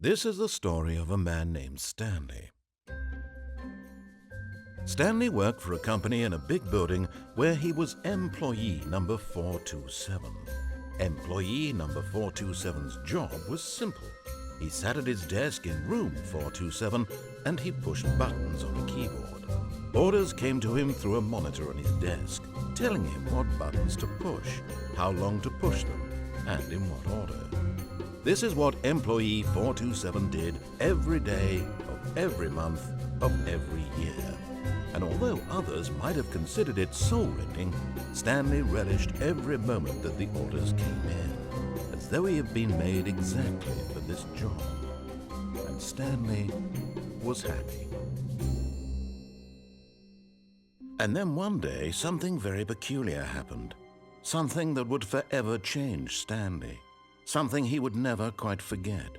This is the story of a man named Stanley. Stanley worked for a company in a big building where he was employee number 427. Employee number 427's job was simple. He sat at his desk in room 427 and he pushed buttons on a keyboard. Orders came to him through a monitor on his desk, telling him what buttons to push, how long to push them, and in what order. This is what employee 427 did every day of every month of every year. And although others might have considered it soul-rending, Stanley relished every moment that the orders came in, as though he had been made exactly for this job. And Stanley was happy. And then one day, something very peculiar happened. Something that would forever change Stanley. Something he would never quite forget.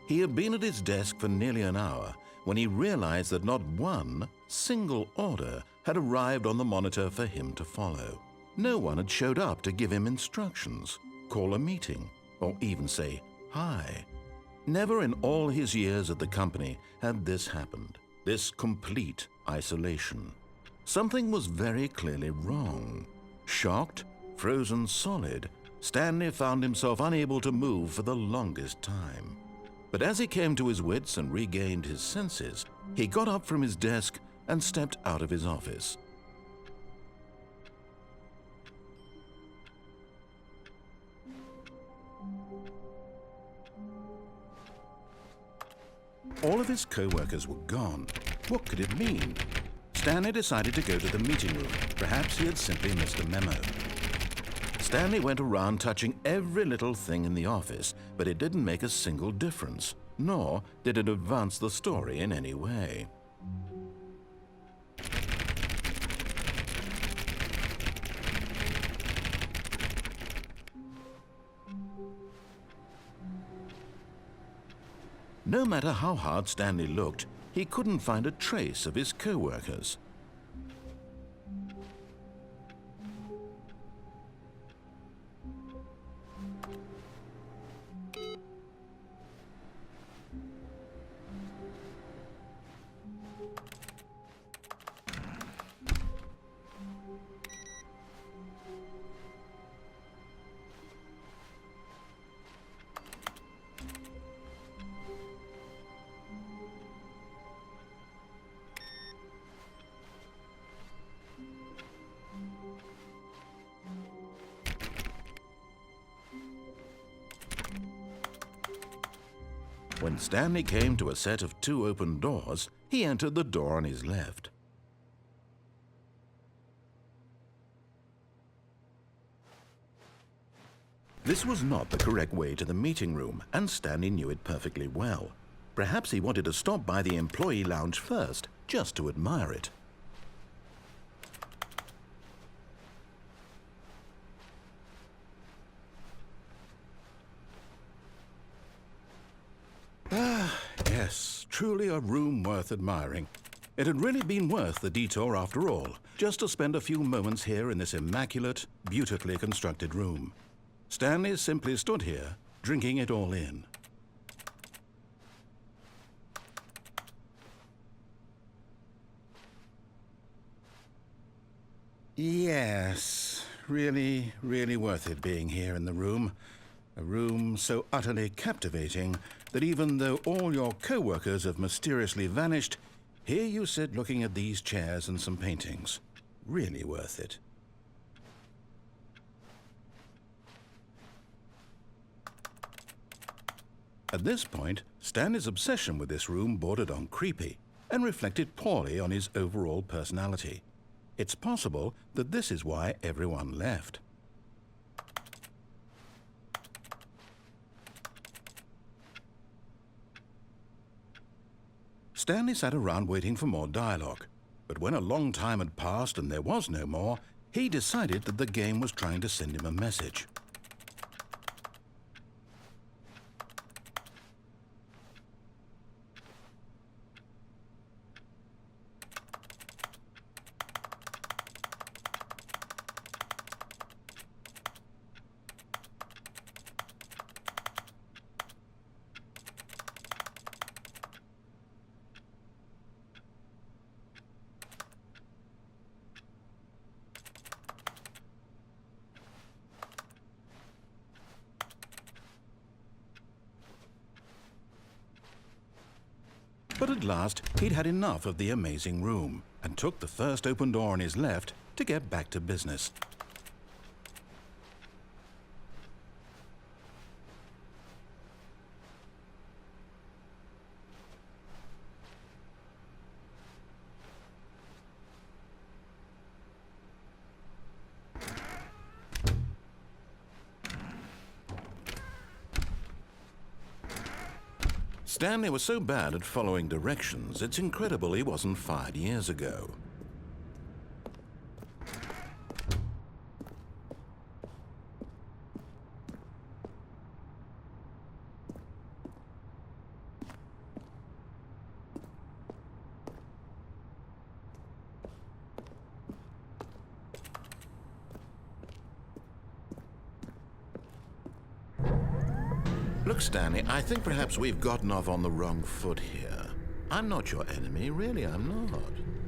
He had been at his desk for nearly an hour when he realized that not one single order had arrived on the monitor for him to follow. No one had showed up to give him instructions, call a meeting, or even say hi. Never in all his years at the company had this happened, this complete isolation. Something was very clearly wrong. Shocked, frozen solid, Stanley found himself unable to move for the longest time. But as he came to his wits and regained his senses, he got up from his desk and stepped out of his office. All of his co-workers were gone. What could it mean? Stanley decided to go to the meeting room. Perhaps he had simply missed a memo. Stanley went around touching every little thing in the office, but it didn't make a single difference, nor did it advance the story in any way. No matter how hard Stanley looked, he couldn't find a trace of his co-workers. When Stanley came to a set of 2 open doors, he entered the door on his left. This was not the correct way to the meeting room, and Stanley knew it perfectly well. Perhaps he wanted to stop by the employee lounge first, just to admire it. Yes, truly a room worth admiring. It had really been worth the detour after all, just to spend a few moments here in this immaculate, beautifully constructed room. Stanley simply stood here, drinking it all in. Yes, really, really worth it being here in the room. A room so utterly captivating that even though all your co-workers have mysteriously vanished, here you sit looking at these chairs and some paintings. Really worth it. At this point, Stanley's obsession with this room bordered on creepy and reflected poorly on his overall personality. It's possible that this is why everyone left. Stanley sat around waiting for more dialogue, but when a long time had passed and there was no more, he decided that the game was trying to send him a message. at last he'd had enough of the amazing room and took the first open door on his left to get back to business. Stanley was so bad at following directions, it's incredible he wasn't fired years ago. Look, Stanley, I think perhaps we've gotten off on the wrong foot here. I'm not your enemy, really, I'm not.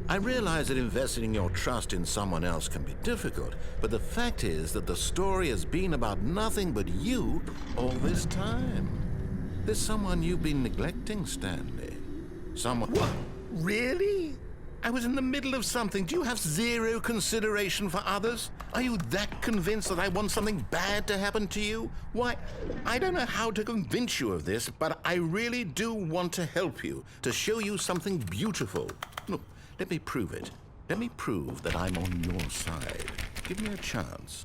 I realize that investing your trust in someone else can be difficult, but the fact is that the story has been about nothing but you all this time. There's someone you've been neglecting, Stanley. Someone... What? Really? I was in the middle of something. Do you have zero consideration for others? Are you that convinced that I want something bad to happen to you? Why, I don't know how to convince you of this, but I really do want to help you, to show you something beautiful. Look, let me prove it. Let me prove that I'm on your side. Give me a chance.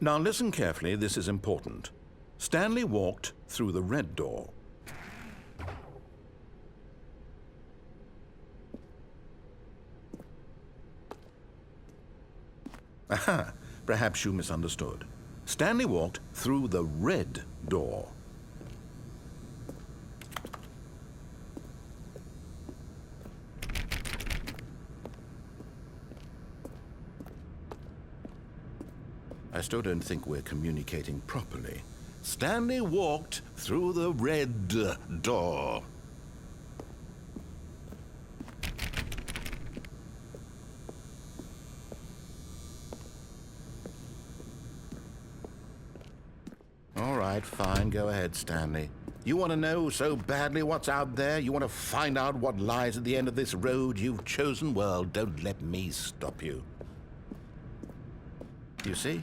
Now listen carefully, this is important. Stanley walked through the red door. Aha, perhaps you misunderstood. Stanley walked through the red door. I still don't think we're communicating properly. Stanley walked through the red door. All right, fine. Go ahead, Stanley. You want to know so badly what's out there? You want to find out what lies at the end of this road you've chosen? Well, don't let me stop you. You see?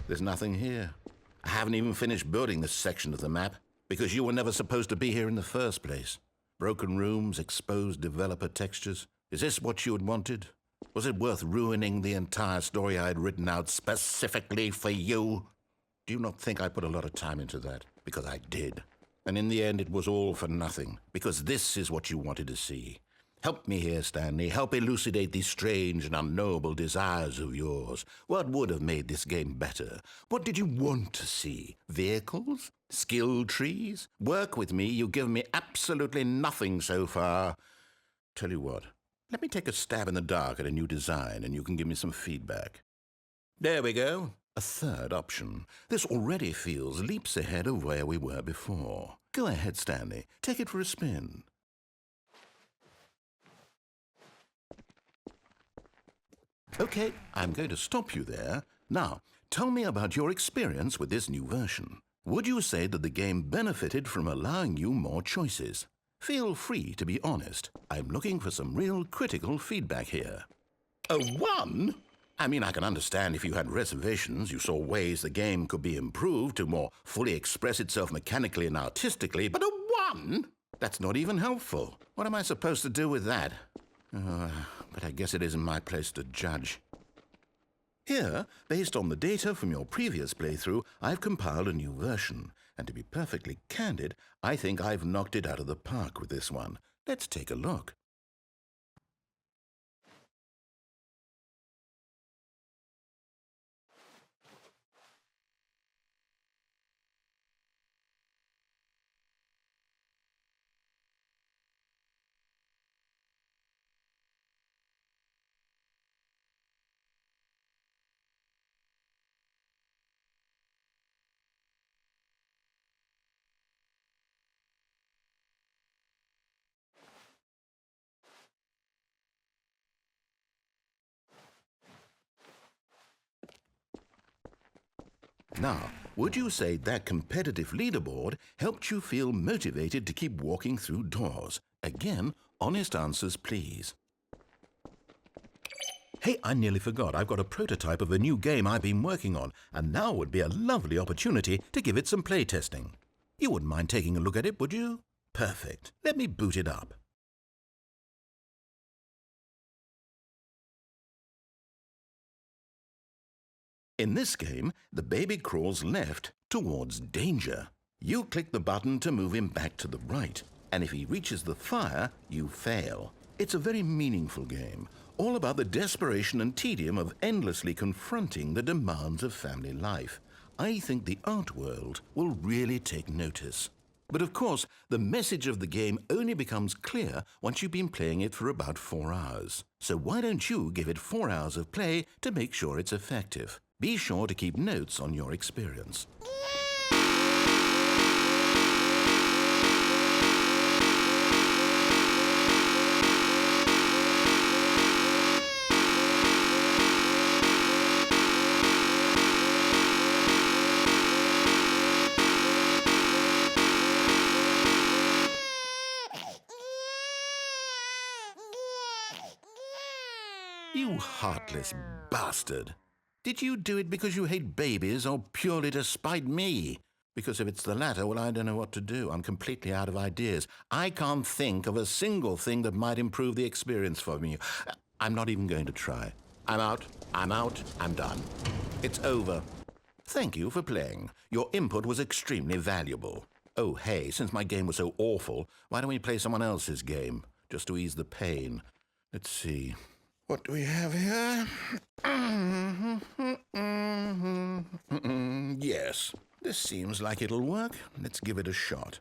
There's nothing here. I haven't even finished building this section of the map because you were never supposed to be here in the first place. Broken rooms, exposed developer textures. Is this what you had wanted? Was it worth ruining the entire story I had written out specifically for you? Do you not think I put a lot of time into that? Because I did. And in the end, it was all for nothing, because this is what you wanted to see. Help me here, Stanley. Help elucidate these strange and unknowable desires of yours. What would have made this game better? What did you want to see? Vehicles? Skill trees? Work with me. You've given me absolutely nothing so far. Tell you what, let me take a stab in the dark at a new design, and you can give me some feedback. There we go. A third option. This already feels leaps ahead of where we were before. Go ahead, Stanley. Take it for a spin. Okay, I'm going to stop you there. Now, tell me about your experience with this new version. Would you say that the game benefited from allowing you more choices? Feel free to be honest. I'm looking for some real critical feedback here. A 1? I mean, I can understand if you had reservations, you saw ways the game could be improved to more fully express itself mechanically and artistically, but a 1? That's not even helpful. What am I supposed to do with that? But I guess it isn't my place to judge. Here, based on the data from your previous playthrough, I've compiled a new version. And to be perfectly candid, I think I've knocked it out of the park with this one. Let's take a look. Now, would you say that competitive leaderboard helped you feel motivated to keep walking through doors? Again, honest answers, please. Hey, I nearly forgot. I've got a prototype of a new game I've been working on, and now would be a lovely opportunity to give it some playtesting. You wouldn't mind taking a look at it, would you? Perfect. Let me boot it up. In this game, the baby crawls left towards danger. You click the button to move him back to the right, and if he reaches the fire, you fail. It's a very meaningful game, all about the desperation and tedium of endlessly confronting the demands of family life. I think the art world will really take notice. But of course, the message of the game only becomes clear once you've been playing it for about 4 hours. So why don't you give it 4 hours of play to make sure it's effective? Be sure to keep notes on your experience. You heartless bastard! Did you do it because you hate babies or purely to spite me? Because if it's the latter, well, I don't know what to do. I'm completely out of ideas. I can't think of a single thing that might improve the experience for me. I'm not even going to try. I'm out, I'm done. It's over. Thank you for playing. Your input was extremely valuable. Oh, hey, since my game was so awful, why don't we play someone else's game, just to ease the pain? Let's see. What do we have here? Yes, this seems like it'll work. Let's give it a shot.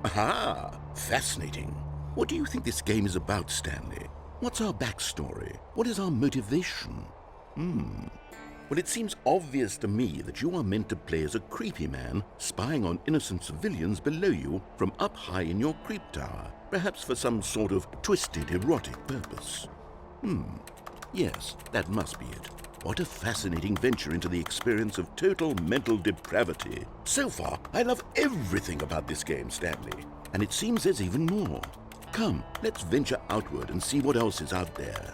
Aha! Fascinating. What do you think this game is about, Stanley? What's our backstory? What is our motivation? Well, it seems obvious to me that you are meant to play as a creepy man spying on innocent civilians below you from up high in your creep tower, perhaps for some sort of twisted erotic purpose. Yes, that must be it. What a fascinating venture into the experience of total mental depravity. So far, I love everything about this game, Stanley. And it seems there's even more. Come, let's venture outward and see what else is out there.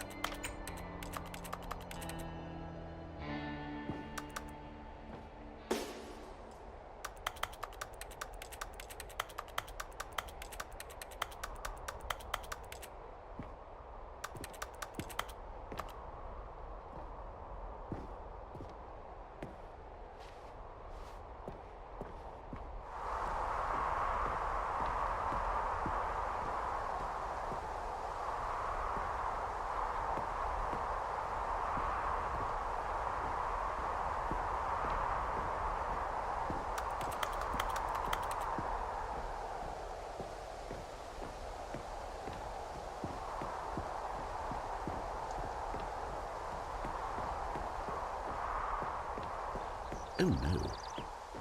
Oh,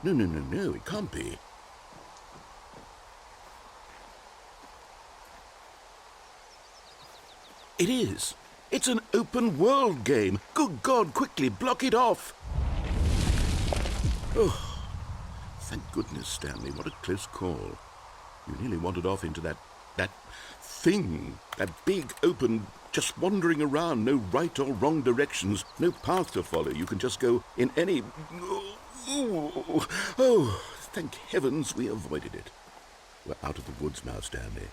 no. No, it can't be. It is. It's an open world game. Good God, quickly, block it off. Oh, thank goodness, Stanley. What a close call. You nearly wandered off into that thing. That big, open, just wandering around. No right or wrong directions. No path to follow. You can just go in any... Oh, thank heavens we avoided it. We're out of the woods now, Stanley.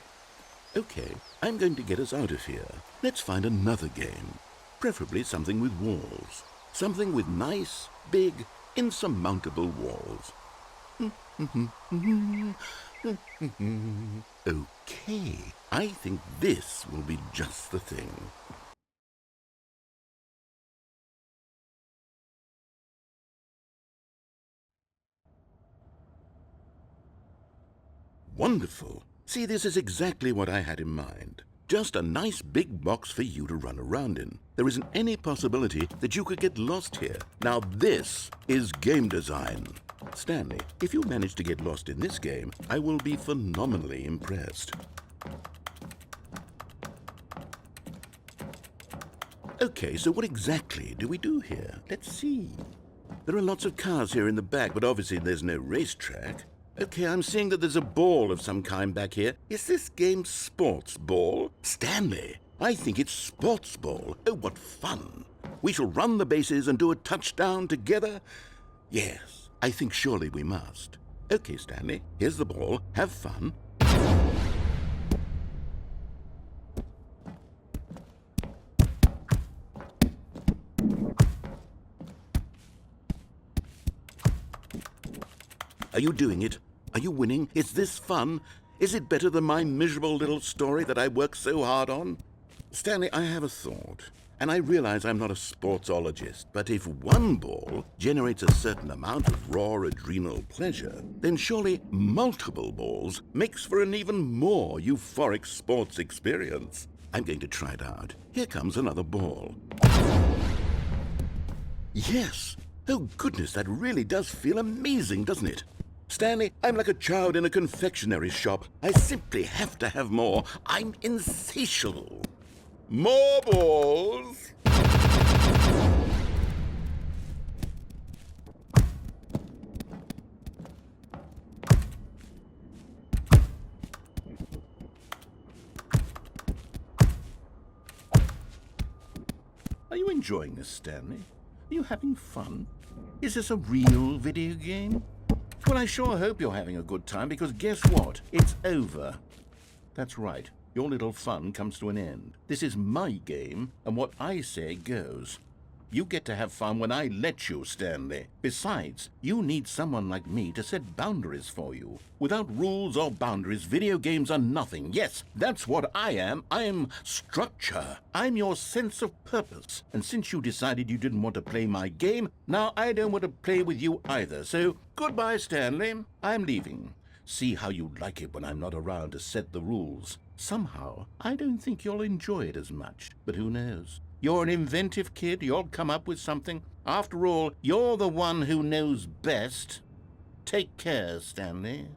Okay, I'm going to get us out of here. Let's find another game. Preferably something with walls. Something with nice, big, insurmountable walls. Okay, I think this will be just the thing. Wonderful. See, this is exactly what I had in mind. Just a nice big box for you to run around in. There isn't any possibility that you could get lost here. Now this is game design. Stanley, if you manage to get lost in this game, I will be phenomenally impressed. Okay, so what exactly do we do here? Let's see. There are lots of cars here in the back, but obviously there's no racetrack. Okay, I'm seeing that there's a ball of some kind back here. Is this game sports ball? Stanley, I think it's sports ball. Oh, what fun. We shall run the bases and do a touchdown together. Yes, I think surely we must. Okay, Stanley, here's the ball. Have fun. Are you doing it? Are you winning? Is this fun? Is it better than my miserable little story that I worked so hard on? Stanley, I have a thought, and I realize I'm not a sportsologist, but if one ball generates a certain amount of raw adrenal pleasure, then surely multiple balls makes for an even more euphoric sports experience. I'm going to try it out. Here comes another ball. Yes! Oh goodness, that really does feel amazing, doesn't it? Stanley, I'm like a child in a confectionery shop. I simply have to have more. I'm insatiable. More balls! Are you enjoying this, Stanley? Are you having fun? Is this a real video game? Well, I sure hope you're having a good time, because guess what? It's over. That's right. Your little fun comes to an end. This is my game, and what I say goes. You get to have fun when I let you, Stanley. Besides, you need someone like me to set boundaries for you. Without rules or boundaries, video games are nothing. Yes, that's what I am. I'm structure. I'm your sense of purpose. And since you decided you didn't want to play my game, now I don't want to play with you either. So, goodbye, Stanley. I'm leaving. See how you like it when I'm not around to set the rules. Somehow, I don't think you'll enjoy it as much, but who knows? You're an inventive kid. You'll come up with something. After all, you're the one who knows best. Take care, Stanley.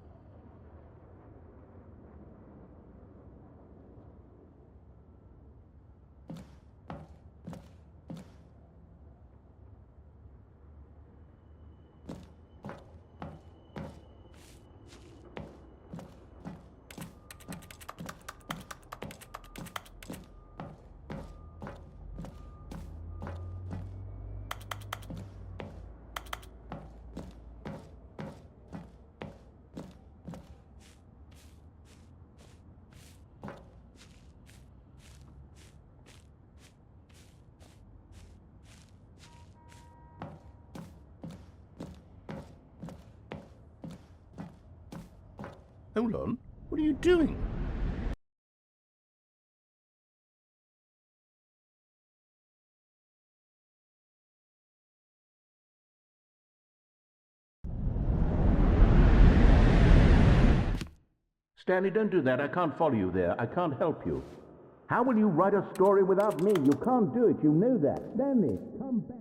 Hold on. What are you doing? Stanley, don't do that. I can't follow you there. I can't help you. How will you write a story without me? You can't do it. You know that. Stanley, come back.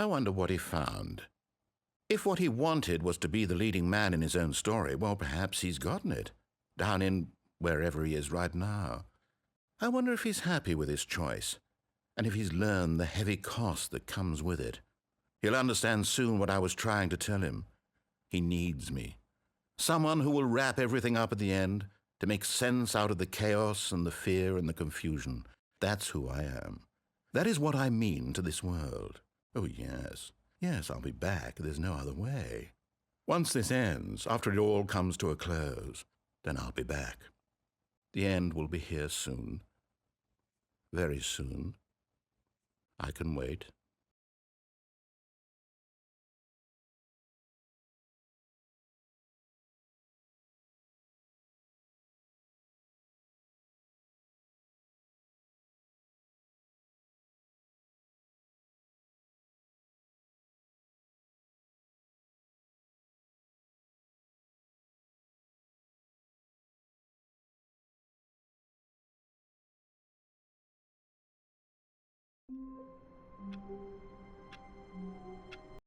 I wonder what he found. If what he wanted was to be the leading man in his own story, well, perhaps he's gotten it, down in wherever he is right now. I wonder if he's happy with his choice, and if he's learned the heavy cost that comes with it. He'll understand soon what I was trying to tell him. He needs me. Someone who will wrap everything up at the end, to make sense out of the chaos and the fear and the confusion. That's who I am. That is what I mean to this world. Oh, yes. Yes, I'll be back. There's no other way. Once this ends, after it all comes to a close, then I'll be back. The end will be here soon. Very soon. I can wait.